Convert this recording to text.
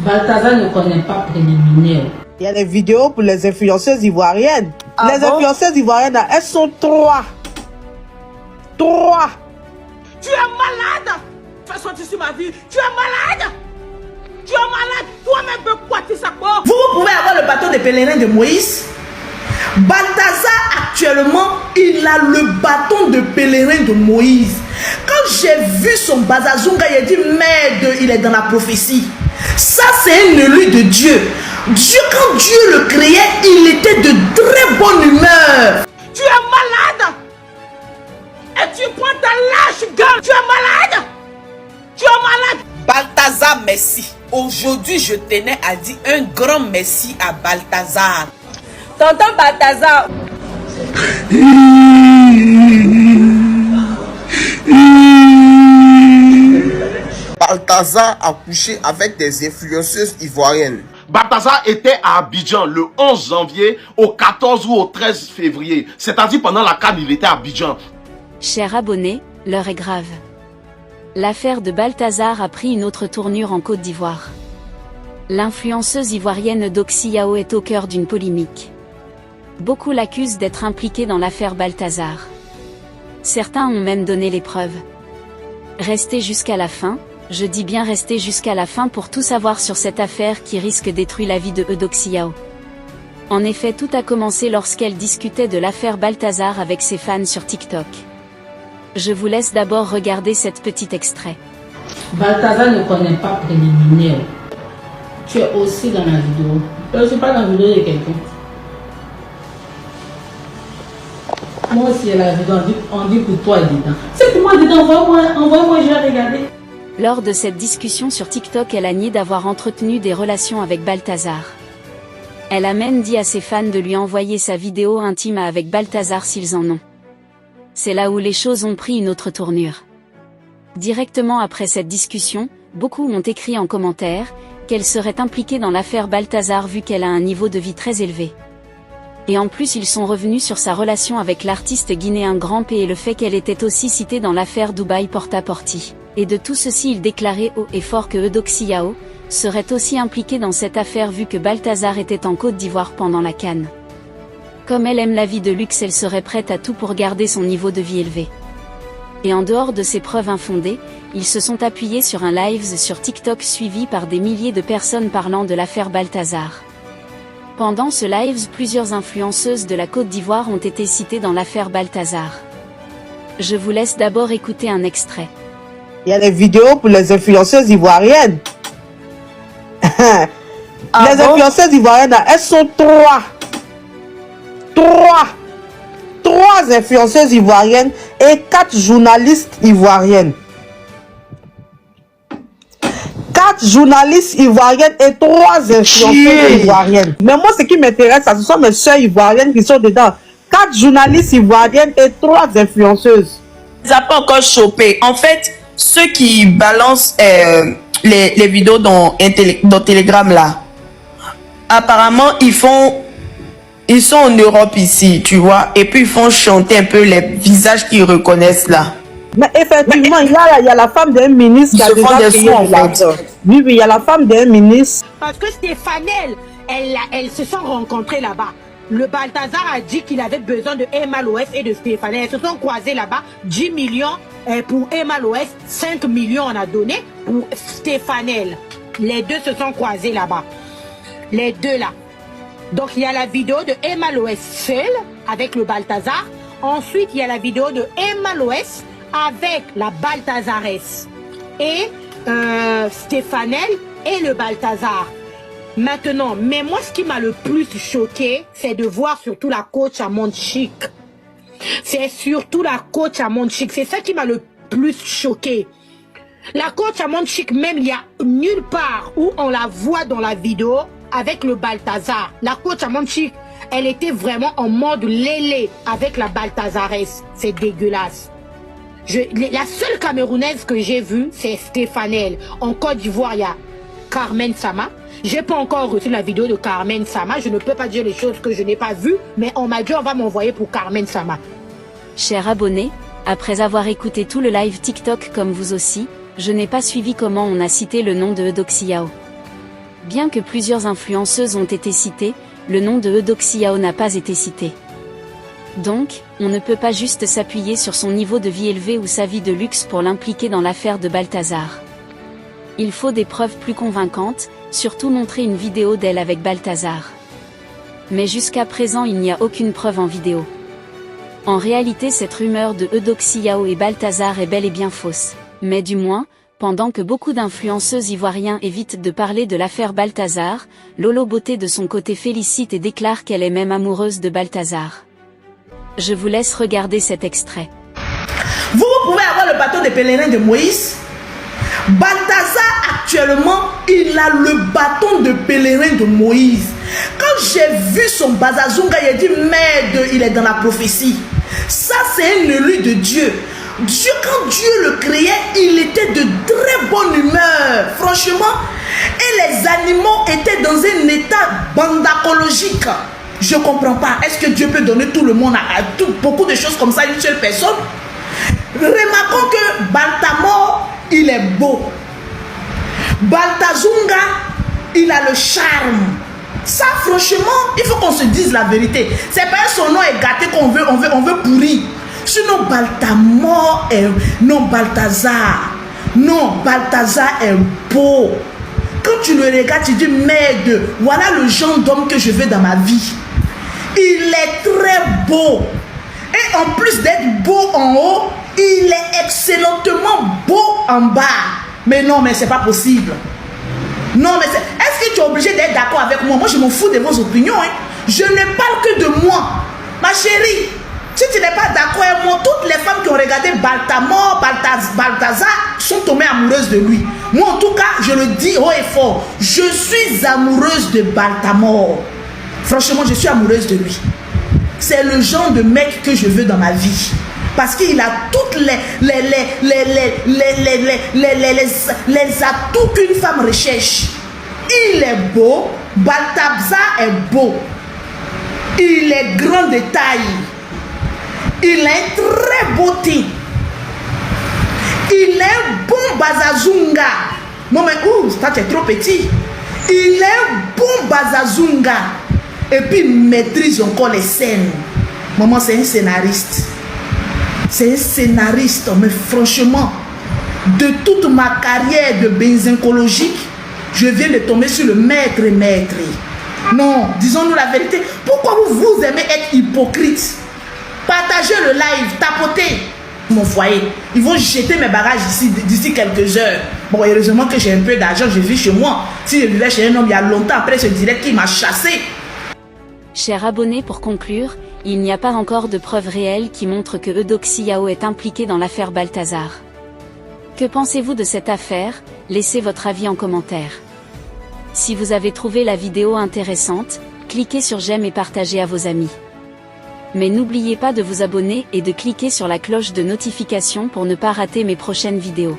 Balthazar ne connaît pas préliminaire. Il y a des vidéos pour les influenceuses ivoiriennes. Ah les bon? influenceuses ivoiriennes, elles sont trois. Trois. Tu es malade. Fais sortir sur ma vie. Tu es malade. Tu es malade. Toi-même, de quoi tu sais quoi? Vous pouvez avoir le bâton de pèlerin de Moïse. Balthazar, actuellement, il a le bâton de pèlerin de Moïse. Quand j'ai vu son bazazunga, j'ai dit, merde, il est dans la prophétie. Ça, c'est un élu de Dieu. Dieu, quand Dieu le créait, il était de très bonne humeur. Tu es malade. Et tu prends ta lâche gueule. Tu es malade. Tu es malade. Balthazar, merci. Aujourd'hui, je tenais à dire un grand merci à Balthazar. Tonton Balthazar. Balthazar a couché avec des influenceuses ivoiriennes. Balthazar était à Abidjan le 11 janvier au 14 ou au 13 février. C'est-à-dire pendant la CAN, il était à Abidjan. Chers abonnés, l'heure est grave. L'affaire de Balthazar a pris une autre tournure en Côte d'Ivoire. L'influenceuse ivoirienne Doxy Yao est au cœur d'une polémique. Beaucoup l'accusent d'être impliquée dans l'affaire Balthazar. Certains ont même donné les preuves. Restez jusqu'à la fin, je dis bien restez jusqu'à la fin pour tout savoir sur cette affaire qui risque de détruire la vie de Doxy Yao. En effet, tout a commencé lorsqu'elle discutait de l'affaire Balthazar avec ses fans sur TikTok. Je vous laisse d'abord regarder cet petit extrait. Balthazar ne connaît pas préliminaire. Tu es aussi dans la vidéo. Je ne suis pas dans la vidéo de quelqu'un. Moi aussi, la vidéo, on dit pour toi dedans. C'est pour moi dedans, envoie-moi, je vais regarder. Lors de cette discussion sur TikTok, elle a nié d'avoir entretenu des relations avec Balthazar. Elle a même dit à ses fans de lui envoyer sa vidéo intime avec Balthazar s'ils en ont. C'est là où les choses ont pris une autre tournure. Directement après cette discussion, beaucoup ont écrit en commentaire qu'elle serait impliquée dans l'affaire Balthazar vu qu'elle a un niveau de vie très élevé. Et en plus ils sont revenus sur sa relation avec l'artiste guinéen Grand P et le fait qu'elle était aussi citée dans l'affaire Dubaï Porta-Porti. Et de tout ceci il déclarait haut et fort que Doxy Yao serait aussi impliquée dans cette affaire vu que Balthazar était en Côte d'Ivoire pendant la CAN. Comme elle aime la vie de luxe, elle serait prête à tout pour garder son niveau de vie élevé. Et en dehors de ces preuves infondées, ils se sont appuyés sur un live sur TikTok suivi par des milliers de personnes parlant de l'affaire Balthazar. Pendant ce live, plusieurs influenceuses de la Côte d'Ivoire ont été citées dans l'affaire Balthazar. Je vous laisse d'abord écouter un extrait. Il y a des vidéos pour les influenceuses ivoiriennes. Les influenceuses ivoiriennes, elles sont trois. Trois influenceuses ivoiriennes et 4 journalistes ivoiriennes. 4 journalistes ivoiriennes et 3 influenceuses ivoiriennes. Mais moi, ce qui m'intéresse, ce sont mes soeurs ivoiriennes qui sont dedans. 4 journalistes ivoiriennes et 3 influenceuses. Ça n'a pas encore chopé. En fait, ceux qui balancent les vidéos dans Telegram là, apparemment ils sont en Europe ici, tu vois, et puis ils font chanter un peu les visages qu'ils reconnaissent là. Mais effectivement, il y a la femme d'un ministre qui a déjà payé de l'argent. Oui, il y a la femme d'un ministre. Parce que Stéphanel, elles se sont rencontrées là-bas. Le Balthazar a dit qu'il avait besoin de Emma Loès et de Stéphanel. Elles se sont croisées là-bas. 10 millions pour Emma Loès, 5 millions on a donné pour Stéphanel. Les deux se sont croisés là-bas. Les deux là. Donc il y a la vidéo de Emma Loès seule avec le Balthazar. Ensuite, il y a la vidéo de Emma Loès avec la Balthazaresse et Stéphanel et le Balthazar. Maintenant, mais moi ce qui m'a le plus choqué, c'est de voir surtout la coach à Monchic. C'est surtout la coach à Monchic. C'est ça qui m'a le plus choqué. La coach à Monchic, même il y a nulle part où on la voit dans la vidéo avec le Balthazar. La coach à Monchic, elle était vraiment en mode lélé avec la Balthazaresse. C'est dégueulasse. La seule Camerounaise que j'ai vue, c'est Stéphanel. En Côte d'Ivoire, il y a Carmen Sama. J'ai pas encore reçu la vidéo de Carmen Sama. Je ne peux pas dire les choses que je n'ai pas vues, mais on m'a dit on va m'envoyer pour Carmen Sama. Chers abonnés, après avoir écouté tout le live TikTok comme vous aussi, je n'ai pas suivi comment on a cité le nom de Doxy Yao. Bien que plusieurs influenceuses ont été citées, le nom de Eudoxie Yao n'a pas été cité. Donc, on ne peut pas juste s'appuyer sur son niveau de vie élevé ou sa vie de luxe pour l'impliquer dans l'affaire de Balthazar. Il faut des preuves plus convaincantes, surtout montrer une vidéo d'elle avec Balthazar. Mais jusqu'à présent il n'y a aucune preuve en vidéo. En réalité cette rumeur de Eudoxie Yao et Balthazar est bel et bien fausse. Mais du moins, pendant que beaucoup d'influenceuses ivoiriens évitent de parler de l'affaire Balthazar, Lolo Beauté de son côté félicite et déclare qu'elle est même amoureuse de Balthazar. Je vous laisse regarder cet extrait. Vous pouvez avoir le bâton des pèlerins de Moïse. Balthazar actuellement, il a le bâton de pèlerin de Moïse. Quand j'ai vu son bazazunga, il a dit merde, il est dans la prophétie. Ça c'est un élu de Dieu. Dieu, quand Dieu le créait, il était de très bonne humeur, franchement. Et les animaux étaient dans un état bandacologique. Je ne comprends pas. Est-ce que Dieu peut donner tout le monde beaucoup de choses comme ça à une seule personne? Remarquons que Baltamore, il est beau. Baltazunga, il a le charme. Ça, franchement, il faut qu'on se dise la vérité. C'est pas son nom est gâté qu'on veut, on veut pourrir. Sinon, Baltamore est... Non, Balthazar. Non, Balthazar est beau. Quand tu le regardes, tu dis, merde, voilà le genre d'homme que je veux dans ma vie. Il est très beau. Et en plus d'être beau en haut, il est excellemment beau en bas. Mais non, mais c'est pas possible. Non, mais est-ce que tu es obligé d'être d'accord avec moi? Moi, je m'en fous de vos opinions. Hein. Je ne parle que de moi. Ma chérie, si tu n'es pas d'accord avec moi, toutes les femmes qui ont regardé Baltamore, Balthazar sont tombées amoureuses de lui. Moi, en tout cas, je le dis haut et fort. Je suis amoureuse de Baltamore. Franchement, je suis amoureuse de lui. C'est le genre de mec que je veux dans ma vie. Parce qu'il a toutes les atouts qu'une femme recherche. Il est beau. Balthazar est beau. Il est grand de taille. Il a un très beau teint. Il est un bon bazazunga. Non mais ça tu es trop petit. Il est un bon bazazunga. Et puis il maîtrise encore les scènes. Maman, c'est un scénariste. C'est un scénariste, mais franchement, de toute ma carrière de benzincologique, je viens de tomber sur le maître. Non, disons-nous la vérité. Pourquoi vous aimez être hypocrite? Partagez le live, tapotez mon foyer. Ils vont jeter mes bagages d'ici quelques heures. Bon, heureusement que j'ai un peu d'argent, je vis chez moi. Si je vivais chez un homme il y a longtemps, après ce direct qui m'a chassé. Chers abonnés, pour conclure, il n'y a pas encore de preuves réelles qui montrent que Eudoxie Yao est impliqué dans l'affaire Balthazar. Que pensez-vous de cette affaire? Laissez votre avis en commentaire. Si vous avez trouvé la vidéo intéressante, cliquez sur j'aime et partagez à vos amis. Mais n'oubliez pas de vous abonner et de cliquer sur la cloche de notification pour ne pas rater mes prochaines vidéos.